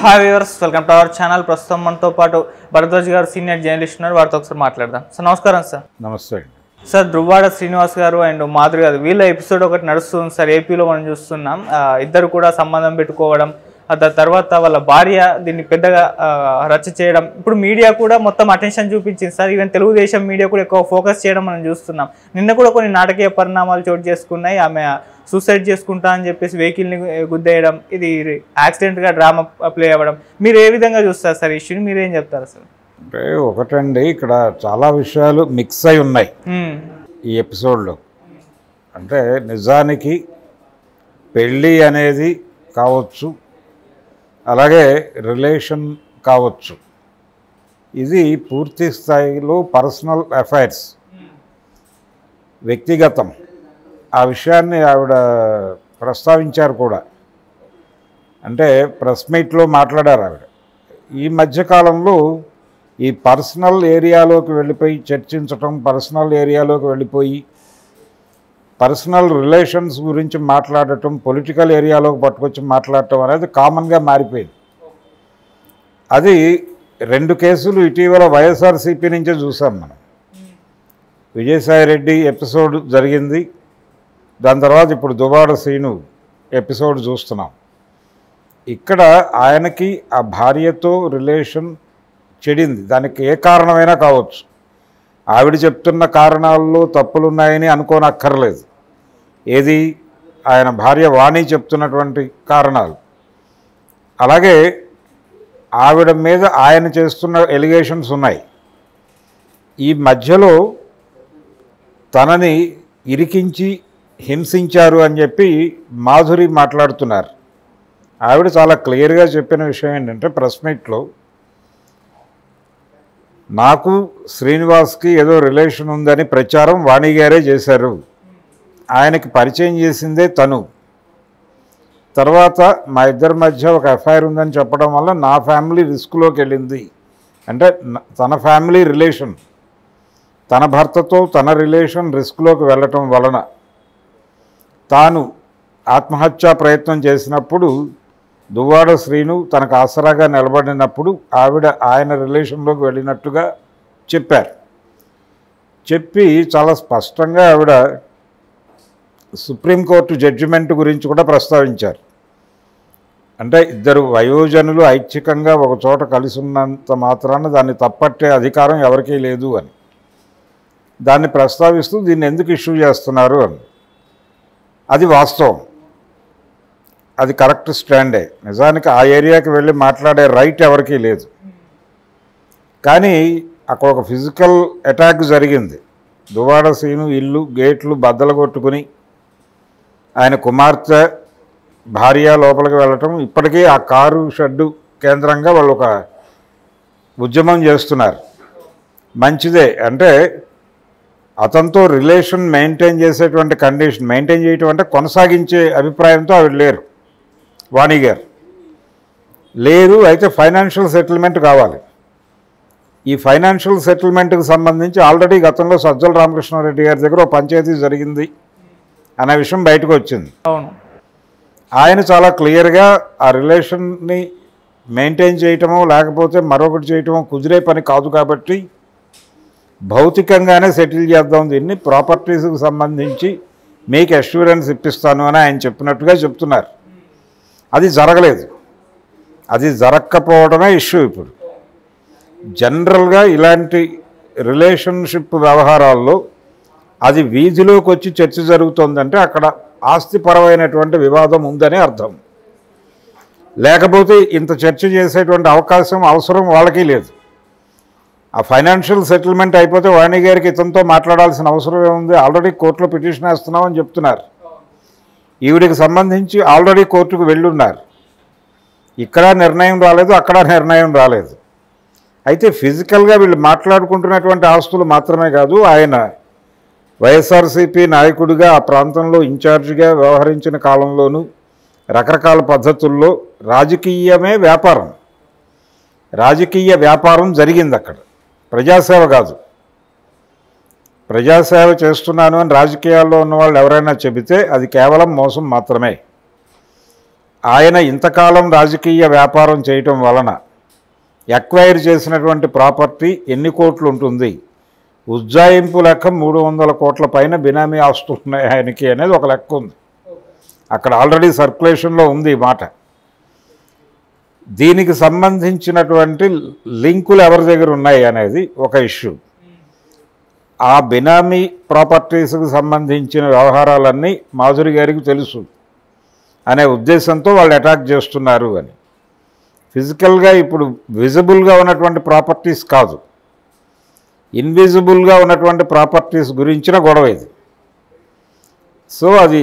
Hi viewers, welcome to our channel. ప్రస్తుతం మనతో పాటు భరద్వాజ్ గారు సీనియర్ జర్నలిస్ట్ ఉన్నారు. వారితో ఒకసారి మాట్లాడదాం. సార్ నమస్కారం. సార్ నమస్తే. సార్ దువ్వాడ శ్రీనివాస్ గారు అండ్ మాధురి గారు వీళ్ళ ఎపిసోడ్ ఒకటి నడుస్తుంది సార్. ఏపీలో మనం చూస్తున్నాం. ఇద్దరు కూడా సంబంధం పెట్టుకోవడం, తర్వాత వాళ్ళ భార్య దీన్ని పెద్దగా రచ్చ చేయడం. ఇప్పుడు మీడియా కూడా మొత్తం అటెన్షన్ చూపించింది సార్. ఈవెన్ తెలుగుదేశం మీడియా కూడా ఎక్కువ ఫోకస్ చేయడం మనం చూస్తున్నాం. నిన్న కూడా కొన్ని నాటకీయ పరిణామాలు చోటు చేసుకున్నాయి. ఆమె సూసైడ్ చేసుకుంటా అని చెప్పేసి వెహికల్ని గుద్దేయడం, ఇది యాక్సిడెంట్గా డ్రామా ప్లే అవ్వడం. మీరు ఏ విధంగా చూస్తారు సార్ ఇష్యూని? మీరేం చెప్తారు సార్? అంటే ఒకటండి, ఇక్కడ చాలా విషయాలు మిక్స్ అయి ఉన్నాయి ఈ ఎపిసోడ్లో. అంటే నిజానికి పెళ్ళి అనేది కావచ్చు, అలాగే రిలేషన్ కావచ్చు, ఇది పూర్తి స్థాయిలో పర్సనల్ అఫైర్స్, వ్యక్తిగతం. ఆ విషయాన్ని ఆవిడ ప్రస్తావించారు కూడా. అంటే ప్రెస్ మీట్లో మాట్లాడారు ఆవిడ. ఈ మధ్యకాలంలో ఈ పర్సనల్ ఏరియాలోకి వెళ్ళిపోయి చర్చించటం, పర్సనల్ ఏరియాలోకి వెళ్ళిపోయి పర్సనల్ రిలేషన్స్ గురించి మాట్లాడటం, పొలిటికల్ ఏరియాలోకి పట్టుకొచ్చి మాట్లాడటం అనేది కామన్గా మారిపోయింది. అది 2 కేసులు ఇటీవల వైఎస్ఆర్సీపీ నుంచే చూసాం మనం. విజయసాయి రెడ్డి ఎపిసోడ్ జరిగింది, దాని తర్వాత ఇప్పుడు దువ్వాడ శ్రీను ఎపిసోడ్ చూస్తున్నాం. ఇక్కడ ఆయనకి ఆ భార్యతో రిలేషన్ చెడింది. దానికి ఏ కారణమైనా కావచ్చు. ఆవిడ చెప్తున్న కారణాల్లో తప్పులున్నాయని అనుకోనక్కర్లేదు. ఏది ఆయన భార్య వాణి చెప్తున్నటువంటి కారణాలు, అలాగే ఆవిడ మీద ఆయన చేస్తున్న ఎలిగేషన్స్ ఉన్నాయి. ఈ మధ్యలో తనని ఇరికించి హింసించారు అని చెప్పి మాధురి మాట్లాడుతున్నారు. ఆవిడ చాలా క్లియర్గా చెప్పిన విషయం ఏంటంటే, ప్రెస్ మీట్లో నాకు శ్రీనివాస్కి ఏదో రిలేషన్ ఉందని ప్రచారం వాణి గారే చేశారు. ఆయనకి పరిచయం చేసిందే తను. తర్వాత మా ఇద్దరి మధ్య ఒక ఎఫ్ఐఆర్ ఉందని చెప్పడం వల్ల నా ఫ్యామిలీ రిస్క్లోకి వెళ్ళింది. అంటే తన ఫ్యామిలీ రిలేషన్, తన భర్తతో తన రిలేషన్ రిస్క్లోకి వెళ్ళటం వలన తాను ఆత్మహత్యా ప్రయత్నం చేసినప్పుడు దువ్వాడ శ్రీను తనకు ఆసరాగా నిలబడినప్పుడు ఆవిడ ఆయన రిలేషన్లోకి వెళ్ళినట్టుగా చెప్పారు. చెప్పి చాలా స్పష్టంగా ఆవిడ సుప్రీంకోర్టు జడ్జిమెంట్ గురించి కూడా ప్రస్తావించారు. అంటే ఇద్దరు వయోజనులు ఐచ్ఛికంగా ఒక చోట కలిసి ఉన్నంత మాత్రాన దాన్ని తప్పట్టే అధికారం ఎవరికీ లేదు అని దాన్ని ప్రస్తావిస్తూ దీన్ని ఎందుకు ఇష్యూ చేస్తున్నారు అని. అది వాస్తవం, అది కరెక్ట్ స్టాండే. నిజానికి ఆ ఏరియాకి వెళ్ళి మాట్లాడే రైట్ ఎవరికీ లేదు. కానీ అక్కడ ఒక ఫిజికల్ అటాక్ జరిగింది. దువ్వాడ శ్రీను ఇల్లు గేట్లు బద్దలు కొట్టుకుని ఆయన కుమార్తె భార్య లోపలికి వెళ్ళటం, ఇప్పటికీ ఆ కారు షెడ్డు కేంద్రంగా వాళ్ళు ఒక ఉద్యమం చేస్తున్నారు. మంచిదే. అంటే అతనితో రిలేషన్ మెయింటైన్ చేసేటువంటి కండిషన్, మెయింటైన్ చేయటం అంటే కొనసాగించే అభిప్రాయంతో ఆవిడ లేరు, వాణి గారు లేరు. అయితే ఫైనాన్షియల్ సెటిల్మెంట్ కావాలి. ఈ ఫైనాన్షియల్ సెటిల్మెంట్కి సంబంధించి ఆల్రెడీ గతంలో సజ్జల రామకృష్ణారెడ్డి గారి దగ్గర ఒక పంచాయతీ జరిగింది అనే విషయం బయటకు వచ్చింది. ఆయన చాలా క్లియర్గా ఆ రిలేషన్ని మెయింటైన్ చేయటమో లేకపోతే మరొకటి చేయటమో కుదిరే పని కాదు, కాబట్టి భౌతికంగానే సెటిల్ చేద్దాం, దీన్ని ప్రాపర్టీస్కి సంబంధించి మీకు అష్యూరెన్స్ ఇప్పిస్తాను అని ఆయన చెప్పినట్టుగా చెప్తున్నారు. అది జరగలేదు. అది జరగకపోవడమే ఇష్యూ. ఇప్పుడు జనరల్గా ఇలాంటి రిలేషన్షిప్ వ్యవహారాల్లో అది వీధిలోకి వచ్చి చర్చ జరుగుతుందంటే అక్కడ ఆస్తిపరమైనటువంటి వివాదం ఉందని అర్థం. లేకపోతే ఇంత చర్చ చేసేటువంటి అవసరం వాళ్ళకి లేదు. ఆ ఫైనాన్షియల్ సెటిల్మెంట్ అయిపోతే వాణి గారికి ఇతనితో మాట్లాడాల్సిన అవసరం ఏముంది? ఆల్రెడీ కోర్టులో పిటిషన్ వేస్తున్నామని చెప్తున్నారు. ఈవిడికి సంబంధించి ఆల్రెడీ కోర్టుకు వెళ్ళున్నారు. ఇక్కడ నిర్ణయం రాలేదు, అక్కడ నిర్ణయం రాలేదు. అయితే ఫిజికల్గా వీళ్ళు మాట్లాడుకుంటున్నటువంటి ఆస్తులు మాత్రమే కాదు, ఆయన వైఎస్ఆర్సీపీ నాయకుడిగా ఆ ప్రాంతంలో ఇన్ఛార్జిగా వ్యవహరించిన కాలంలోనూ రకరకాల పద్ధతుల్లో రాజకీయమే వ్యాపారం, రాజకీయ వ్యాపారం జరిగింది అక్కడ. ప్రజాసేవ కాదు. ప్రజాసేవ చేస్తున్నాను అని రాజకీయాల్లో ఉన్న వాళ్ళు ఎవరైనా చెబితే అది కేవలం మోసం మాత్రమే. ఆయన ఇంతకాలం రాజకీయ వ్యాపారం చేయటం వలన ఎక్వైర్ చేసినటువంటి ప్రాపర్టీ ఎన్ని కోట్లు ఉంటుంది, ఉజ్జాయింపు లెక్క 300 కోట్ల పైన బినామీ ఆస్తులు ఉన్నాయి ఆయనకి అనేది ఒక లెక్క ఉంది. అక్కడ ఆల్రెడీ సర్క్యులేషన్లో ఉంది ఈ మాట. దీనికి సంబంధించినటువంటి లింకులు ఎవరి దగ్గర ఉన్నాయి అనేది ఒక ఇష్యూ. ఆ బినామీ ప్రాపర్టీస్కి సంబంధించిన వ్యవహారాలన్నీ మాధురి గారికి తెలుసు అనే ఉద్దేశంతో వాళ్ళు అటాక్ చేస్తున్నారు అని. ఫిజికల్గా ఇప్పుడు విజిబుల్గా ఉన్నటువంటి ప్రాపర్టీస్ కాదు, ఇన్విజిబుల్గా ఉన్నటువంటి ప్రాపర్టీస్ గురించిన గొడవ ఇది. సో అది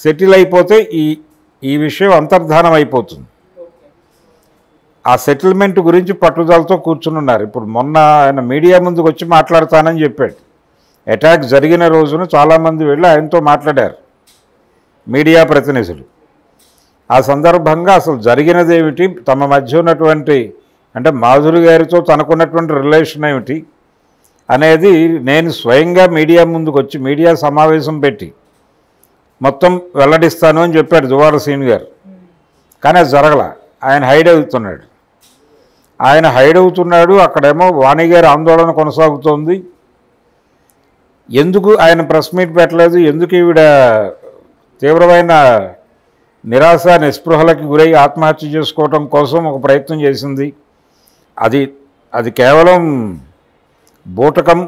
సెటిల్ అయిపోతే ఈ విషయం అంతర్ధానం అయిపోతుంది. ఆ సెటిల్మెంట్ గురించి పట్టుదలతో కూర్చున్నారు. ఇప్పుడు మొన్న ఆయన మీడియా ముందుకు వచ్చి మాట్లాడతానని చెప్పాడు. అటాక్ జరిగిన రోజున చాలామంది వెళ్ళి ఆయనతో మాట్లాడారు మీడియా ప్రతినిధులు. ఆ సందర్భంగా అసలు జరిగినది ఏమిటి, తమ మధ్య ఉన్నటువంటి అంటే మాధురి గారితో తనకున్నటువంటి రిలేషన్ ఏమిటి అనేది నేను స్వయంగా మీడియా ముందుకు వచ్చి మీడియా సమావేశం పెట్టి మొత్తం వెల్లడిస్తాను అని చెప్పాడు దువ్వాడ శ్రీను గారు. కానీ అది జరగల. ఆయన హైడ్ అవుతున్నాడు. అక్కడేమో వాణి గారి ఆందోళన కొనసాగుతోంది. ఎందుకు ఆయన ప్రెస్ మీట్ పెట్టలేదు, ఎందుకు ఈవిడ తీవ్రమైన నిరాశ నిస్పృహలకి గురై ఆత్మహత్య చేసుకోవటం కోసం ఒక ప్రయత్నం చేసింది. అది కేవలం బూటకం,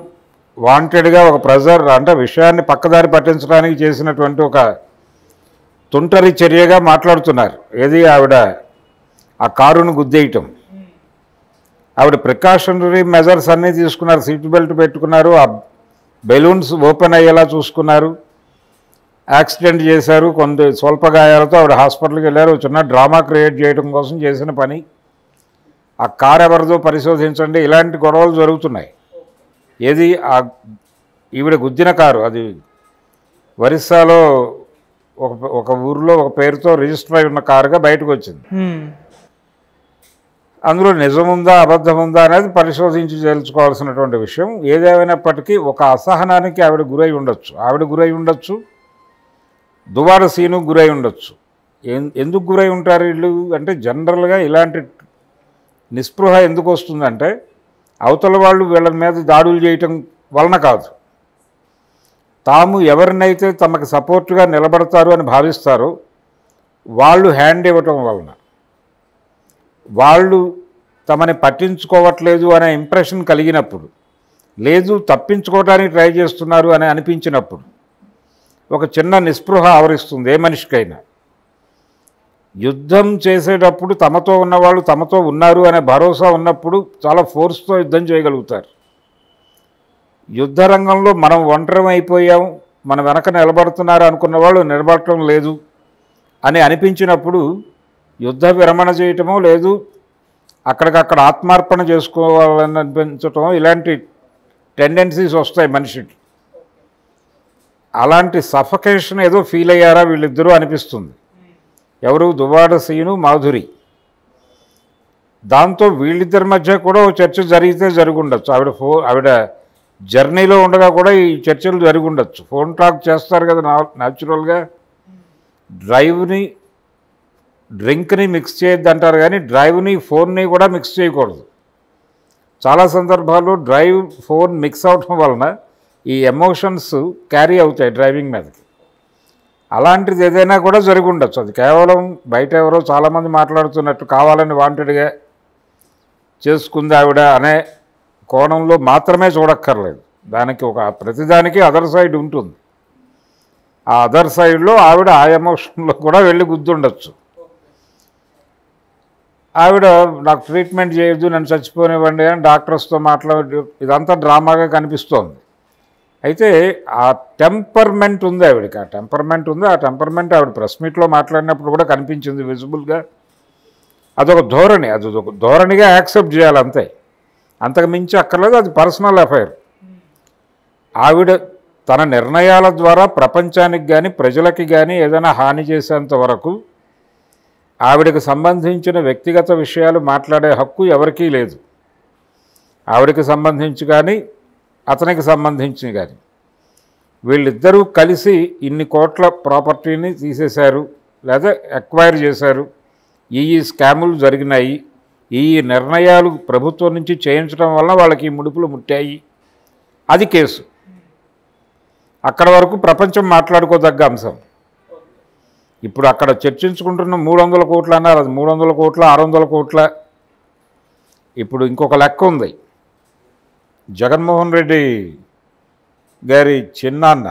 వాంటెడ్గా ఒక ప్రెజర్ అంటే విషయాన్ని పక్కదారి పట్టించడానికి చేసినటువంటి ఒక తుంటరి చర్యగా మాట్లాడుతున్నారు. ఏది ఆవిడ ఆ కారును గుద్దేయటం, ఆవిడ ప్రికాషనరీ మెజర్స్ అన్నీ తీసుకున్నారు. సీట్ బెల్ట్ పెట్టుకున్నారు, ఆ బెలూన్స్ ఓపెన్ అయ్యేలా చూసుకున్నారు. యాక్సిడెంట్ చేశారు, కొంత స్వల్ప గాయాలతో ఆవిడ హాస్పిటల్కి వెళ్ళారు. చిన్న డ్రామా క్రియేట్ చేయడం కోసం చేసిన పని. ఆ కారు ఎవరిదో పరిశోధించండి, ఇలాంటి గొడవలు జరుగుతున్నాయి. ఏది ఈవిడ గుద్దిన కారు అది ఒరిస్సాలో ఒక ఊరిలో ఒక పేరుతో రిజిస్టర్ అయి ఉన్న కారుగా బయటకు వచ్చింది. అందులో నిజముందా అబద్ధముందా అనేది పరిశోధించి తెలుసుకోవాల్సినటువంటి విషయం. ఏదేమైనప్పటికీ ఒక అసహనానికి ఆవిడ గురై ఉండొచ్చు, దువ్వాడ శ్రీను గురై ఉండొచ్చు. ఎందుకు గురై ఉంటారు వీళ్ళు అంటే, జనరల్గా ఇలాంటి నిస్పృహ ఎందుకు వస్తుందంటే అవతల వాళ్ళు వీళ్ళ మీద దాడులు చేయటం వలన కాదు, తాము ఎవరినైతే తమకు సపోర్ట్గా నిలబడతారు అని భావిస్తారో వాళ్ళు హ్యాండ్ ఇవ్వటం వలన, వాళ్ళు తమని పట్టించుకోవట్లేదు అనే ఇంప్రెషన్ కలిగినప్పుడు, లేదు తప్పించుకోవడానికి ట్రై చేస్తున్నారు అని అనిపించినప్పుడు ఒక చిన్న నిస్పృహ ఆవరిస్తుంది ఏ మనిషికైనా. యుద్ధం చేసేటప్పుడు తమతో ఉన్నవాళ్ళు తమతో ఉన్నారు అనే భరోసా ఉన్నప్పుడు చాలా ఫోర్స్తో యుద్ధం చేయగలుగుతారు. యుద్ధ రంగంలో మనం ఒంటరి అయిపోయాం, మన వెనక నిలబడుతున్నారు అనుకున్న వాళ్ళు నిలబడటం లేదు అని అనిపించినప్పుడు యుద్ధ విరమణ చేయటమో, లేదు అక్కడికక్కడ ఆత్మార్పణ చేసుకోవాలని అనిపించటమో, ఇలాంటి టెండెన్సీస్ వస్తాయి మనిషికి. అలాంటి సఫకేషన్ ఏదో ఫీల్ అయ్యారా వీళ్ళిద్దరూ అనిపిస్తుంది. ఎవరు, దువ్వాడ శ్రీను, మాధురి. దాంతో వీళ్ళిద్దరి మధ్య కూడా ఓ చర్చ జరుగుండొచ్చు. ఆవిడ జర్నీలో ఉండగా కూడా ఈ చర్చలు జరిగి ఉండొచ్చు. ఫోన్ టాక్ చేస్తారు కదా న్యాచురల్గా. డ్రింక్ని మిక్స్ చేయొద్దు అంటారు, కానీ డ్రైవ్ని ఫోన్ని కూడా మిక్స్ చేయకూడదు. చాలా సందర్భాల్లో ఫోన్ మిక్స్ అవటం వలన ఈ ఎమోషన్స్ క్యారీ అవుతాయి డ్రైవింగ్ మీదకి. అలాంటిది ఏదైనా కూడా జరిగి ఉండొచ్చు. అది కేవలం బయట ఎవరో చాలామంది మాట్లాడుతున్నట్టు కావాలని వాంటెడ్గా చేసుకుంది ఆవిడ అనే కోణంలో మాత్రమే చూడక్కర్లేదు. దానికి ప్రతిదానికి అదర్ సైడ్ ఉంటుంది. ఆ అదర్ సైడ్లో ఆవిడ ఆ ఎమోషన్లో కూడా వెళ్ళి గుర్తుండొచ్చు. ఆవిడ నాకు ట్రీట్మెంట్ చేయొద్దు, నన్ను చచ్చిపోనివ్వండి అని డాక్టర్స్తో మాట్లాడి ఇదంతా డ్రామాగా కనిపిస్తోంది. అయితే ఆ టెంపర్మెంట్ ఉంది ఆవిడకి, ఆ టెంపర్మెంట్ ఆవిడ ప్రెస్ మీట్లో మాట్లాడినప్పుడు కూడా కనిపించింది విజిబుల్గా. అదొక ధోరణిగా యాక్సెప్ట్ చేయాలి అంతే, అంతకు మించి అక్కర్లేదు. అది పర్సనల్ అఫైర్. ఆవిడ తన నిర్ణయాల ద్వారా ప్రపంచానికి కానీ ప్రజలకి కానీ ఏదైనా హాని చేసేంత వరకు ఆవిడకి సంబంధించిన వ్యక్తిగత విషయాలు మాట్లాడే హక్కు ఎవరికీ లేదు. ఆవిడకి సంబంధించి కానీ అతనికి సంబంధించి కానీ. వీళ్ళిద్దరూ కలిసి ఇన్ని కోట్ల ప్రాపర్టీని తీసేశారు, లేదా ఎక్వైర్ చేశారు, ఈ స్కాములు జరిగినాయి, ఈ నిర్ణయాలు ప్రభుత్వం నుంచి చేయించడం వల్ల వాళ్ళకి ఈ ముడుపులు ముట్టాయి, అది కేసు. అక్కడ వరకు ప్రపంచం మాట్లాడుకోదగ్గ అంశం. ఇప్పుడు అక్కడ చర్చించుకుంటున్న 300 కోట్లు అన్నారు, అది 300 కోట్ల 600 కోట్ల. ఇప్పుడు ఇంకొక లెక్క ఉంది. జగన్మోహన్ రెడ్డి గారి చిన్నాన్న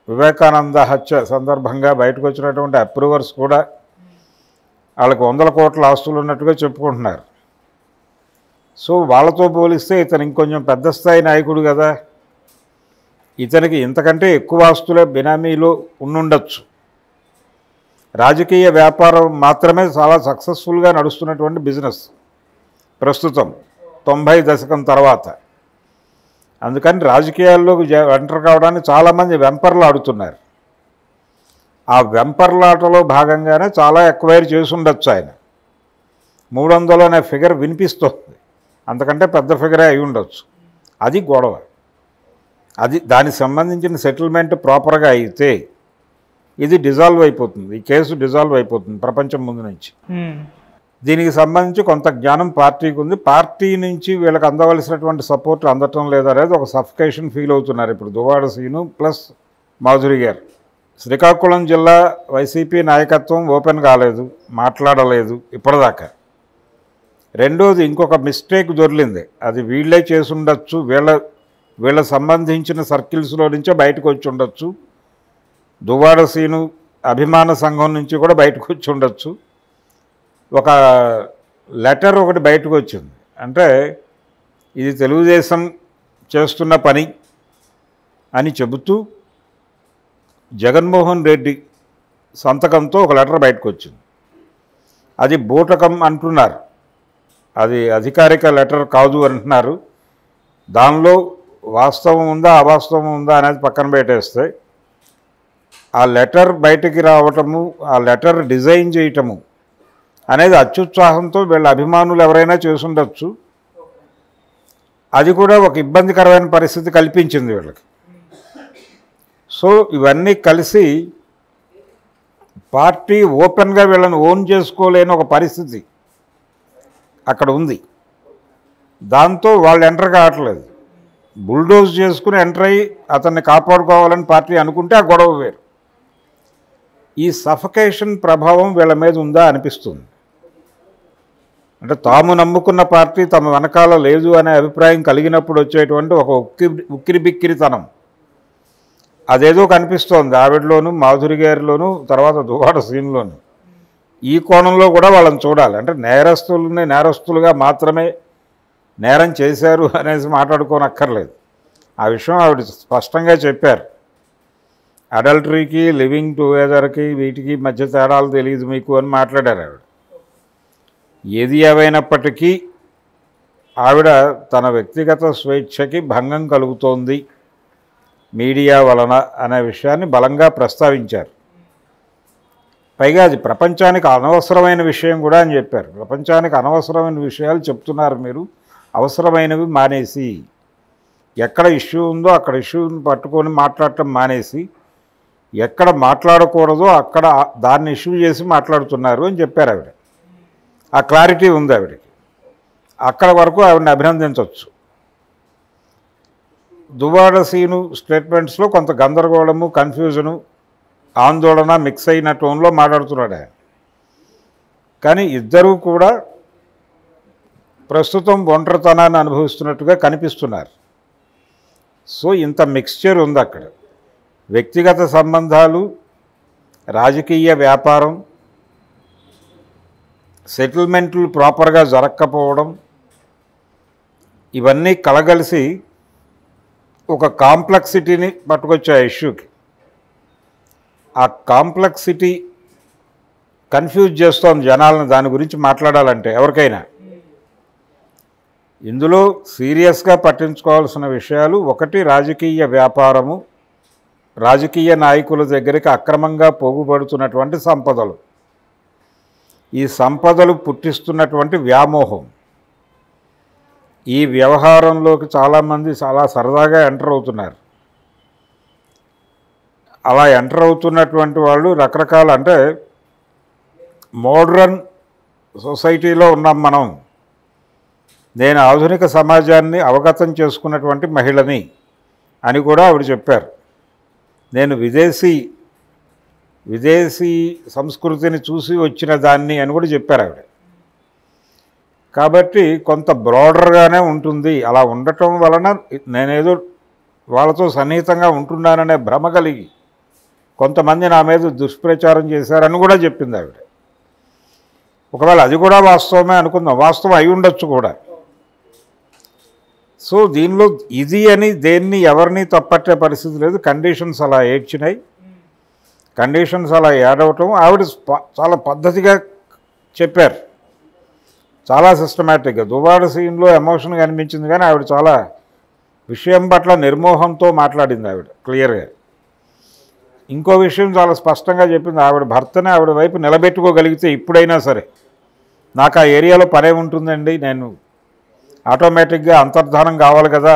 వివేకానంద హత్య సందర్భంగా బయటకు వచ్చినటువంటి అప్రూవర్స్ కూడా వాళ్ళకి 100 కోట్ల ఆస్తులు ఉన్నట్టుగా చెప్పుకుంటున్నారు. సో వాళ్ళతో పోలిస్తే ఇతను ఇంకొంచెం పెద్ద స్థాయి నాయకుడు కదా, ఇతనికి ఇంతకంటే ఎక్కువ ఆస్తులే బినామీలో ఉండుండొచ్చు. రాజకీయ వ్యాపారం మాత్రమే చాలా సక్సెస్ఫుల్గా నడుస్తున్నటువంటి బిజినెస్ ప్రస్తుతం 90 దశకం తర్వాత. అందుకని రాజకీయాల్లోకి ఎంటర్ కావడానికి చాలామంది వెంపర్లు ఆడుతున్నారు. ఆ వెంపర్లాటలో భాగంగానే చాలా ఎక్వైర్ చేసి ఉండొచ్చు ఆయన. 300 అనే ఫిగర్ వినిపిస్తుంది, అంతకంటే పెద్ద ఫిగరే అయి ఉండొచ్చు. అది గొడవ. అది దానికి సంబంధించిన సెటిల్మెంట్ ప్రాపర్గా అయితే ఇది డిజాల్వ్ అయిపోతుంది, ఈ కేసు డిజాల్వ్ అయిపోతుంది ప్రపంచం ముందు నుంచి. దీనికి సంబంధించి కొంత జ్ఞానం పార్టీకి ఉంది. పార్టీ నుంచి వీళ్ళకి అందవలసినటువంటి సపోర్ట్ అందటం లేదనేది ఒక సఫికేషన్ ఫీల్ అవుతున్నారు ఇప్పుడు దువ్వాడ సీను ప్లస్ మాధురి గారు. శ్రీకాకుళం జిల్లా వైసీపీ నాయకత్వం ఓపెన్ కాలేదు, మాట్లాడలేదు ఇప్పటిదాకా. రెండోది ఇంకొక మిస్టేక్ దొరికింది, అది వీళ్ళే చేసి ఉండొచ్చు, వీళ్ళ సంబంధించిన సర్కిల్స్లో నుంచే బయటకు వచ్చి ఉండొచ్చు. దువ్వాడ సీను అభిమాన సంఘం నుంచి కూడా బయటకు వచ్చి ఉండొచ్చు. ఒక లెటర్ ఒకటి బయటకు వచ్చింది, అంటే ఇది తెలుగుదేశం చేస్తున్న పని అని చెబుతూ జగన్మోహన్ రెడ్డి సంతకంతో ఒక లెటర్ బయటకు వచ్చింది. అది బూటకం అంటున్నారు, అది అధికారిక లెటర్ కాదు అంటున్నారు. దానిలో వాస్తవం ఉందా అవాస్తవం ఉందా అనేది పక్కన పెట్టేస్తే ఆ లెటర్ బయటికి రావటము, ఆ లెటర్ డిజైన్ చేయటము అనేది అత్యుత్సాహంతో వీళ్ళ అభిమానులు ఎవరైనా చేసుండొచ్చు. అది కూడా ఒక ఇబ్బందికరమైన పరిస్థితి కల్పించింది వీళ్ళకి. సో ఇవన్నీ కలిసి పార్టీ ఓపెన్గా వీళ్ళని ఓన్ చేసుకోలేని ఒక పరిస్థితి అక్కడ ఉంది. దాంతో వాళ్ళు ఎంటర్ కావట్లేదు. బుల్డోజ్ చేసుకుని ఎంటర్ అయ్యి అతన్ని కాపాడుకోవాలని పార్టీ అనుకుంటే ఆ గొడవ వేరు. ఈ సఫకేషన్ ప్రభావం వీళ్ళ మీద ఉందా అనిపిస్తుంది. అంటే తాము నమ్ముకున్న పార్టీ తమ వెనకాల లేదు అనే అభిప్రాయం కలిగినప్పుడు వచ్చేటువంటి ఒక ఉక్కిరి బిక్కిరితనం అదేదో కనిపిస్తోంది ఆవిడలోను, మాధురి గారిలోను, తర్వాత దువ్వాడ సీన్లోను. ఈ కోణంలో కూడా వాళ్ళని చూడాలి. అంటే నేరస్తుల్ని నేరస్తులుగా మాత్రమే నేరం చేశారు అనేసి మాట్లాడుకోనక్కర్లేదు. ఆ విషయం ఆవిడ స్పష్టంగా చెప్పారు. అడల్టరీకి, లివింగ్ టుగెదర్కి వీటికి మధ్య తేడాలు తెలియదు మీకు అని మాట్లాడారు ఆవిడ. ఏది ఏవైనప్పటికీ ఆవిడ తన వ్యక్తిగత స్వేచ్ఛకి భంగం కలుగుతోంది మీడియా వలన అనే విషయాన్ని బలంగా ప్రస్తావించారు. పైగా అది ప్రపంచానికి అనవసరమైన విషయం కూడా అని చెప్పారు. ప్రపంచానికి అనవసరమైన విషయాలు చెప్తున్నారు మీరు, అవసరమైనవి మానేసి, ఎక్కడ ఇష్యూ ఉందో అక్కడ ఇష్యూని పట్టుకొని మాట్లాడటం మానేసి, ఎక్కడ మాట్లాడకూడదో అక్కడ దాన్ని ఇష్యూ చేసి మాట్లాడుతున్నారు అని చెప్పారు ఆవిడ. ఆ క్లారిటీ ఉంది ఆవిడకి. అక్కడ వరకు ఆవిడని అభినందించవచ్చు. దువ్వాడ సీను స్టేట్మెంట్స్లో కొంత గందరగోళము, కన్ఫ్యూజను, ఆందోళన మిక్స్ అయిన టోన్లో మాట్లాడుతున్నాడు ఆయన. కానీ ఇద్దరూ కూడా ప్రస్తుతం ఒంటరితనాన్ని అనుభవిస్తున్నట్టుగా కనిపిస్తున్నారు. సో ఇంత మిక్స్చర్ ఉంది అక్కడ. వ్యక్తిగత సంబంధాలు, రాజకీయ వ్యాపారం, సెటిల్మెంట్లు ప్రాపర్గా జరగకపోవడం, ఇవన్నీ కలగలిసి ఒక కాంప్లెక్సిటీని పట్టుకొచ్చే ఇష్యూకి. ఆ కాంప్లెక్సిటీ కన్ఫ్యూజ్ చేస్తోంది జనాలను దాని గురించి మాట్లాడాలంటే ఎవరికైనా. ఇందులో సీరియస్గా పట్టించుకోవాల్సిన విషయాలు, ఒకటి రాజకీయ వ్యాపారము, రాజకీయ నాయకుల దగ్గరికి అక్రమంగా పోగుపడుతున్నటువంటి సంపదలు, ఈ సంపదలు పుట్టిస్తున్నటువంటి వ్యామోహం. ఈ వ్యవహారంలోకి చాలామంది చాలా సరదాగా ఎంటర్ అవుతున్నారు. అలా ఎంటర్ అవుతున్నటువంటి వాళ్ళు రకరకాల, అంటే మోడ్రన్ సొసైటీలో ఉన్నాం మనం. నేను ఆధునిక సమాజాన్ని అవగతం చేసుకున్నటువంటి మహిళని అని కూడా ఆవిడ చెప్పారు. నేను విదేశీ సంస్కృతిని చూసి వచ్చిన దాన్ని అని కూడా చెప్పారు ఆవిడ. కాబట్టి కొంత బ్రాడర్గానే ఉంటుంది. అలా ఉండటం వలన నేనేదో వాళ్ళతో సన్నిహితంగా ఉంటున్నాననే భ్రమ కలిగి కొంతమంది నా మీద దుష్ప్రచారం చేశారని కూడా చెప్పింది ఆవిడ. ఒకవేళ అది కూడా వాస్తవమే అనుకుందాం, వాస్తవం అయి ఉండొచ్చు కూడా. సో దీనిలో ఇది అని దేన్ని ఎవరిని తప్పట్టే పరిస్థితి లేదు. కండిషన్స్ అలా ఏడ్చినాయి, కండిషన్స్ అలా ఏడవటం. ఆవిడ చాలా పద్ధతిగా చెప్పారు, చాలా సిస్టమేటిక్గా. దువ్వాడ సీన్లో ఎమోషన్గా అనిపించింది, కానీ ఆవిడ చాలా విషయం పట్ల నిర్మోహంతో మాట్లాడింది ఆవిడ క్లియర్గా. ఇంకో విషయం చాలా స్పష్టంగా చెప్పింది, ఆవిడ భర్తనే ఆవిడ వైపు నిలబెట్టుకోగలిగితే ఇప్పుడైనా సరే నాకు ఆ ఏరియాలో పనే ఉంటుందండి, నేను ఆటోమేటిక్గా అంతర్ధానం కావాలి కదా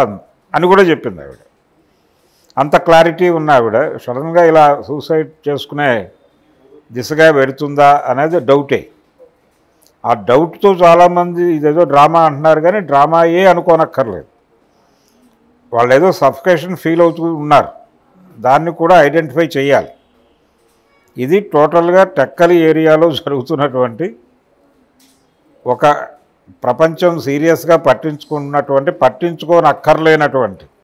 అని కూడా చెప్పింది ఆవిడ. అంత క్లారిటీ ఉన్న ఆవిడ సడన్గా ఇలా సూసైడ్ చేసుకునే దిశగా పెడుతుందా అనేది డౌటే. ఆ డౌట్తో చాలామంది ఇదేదో డ్రామా అంటున్నారు, కానీ డ్రామాయే అనుకోనక్కర్లేదు. వాళ్ళు ఏదో సఫికేషన్ ఫీల్ అవుతూ ఉన్నారు, దాన్ని కూడా ఐడెంటిఫై చేయాలి. ఇది టోటల్గా టెక్కలి ఏరియాలో జరుగుతున్నటువంటి ఒక ప్రపంచం సీరియస్గా పట్టించుకోనక్కర్లేనటువంటి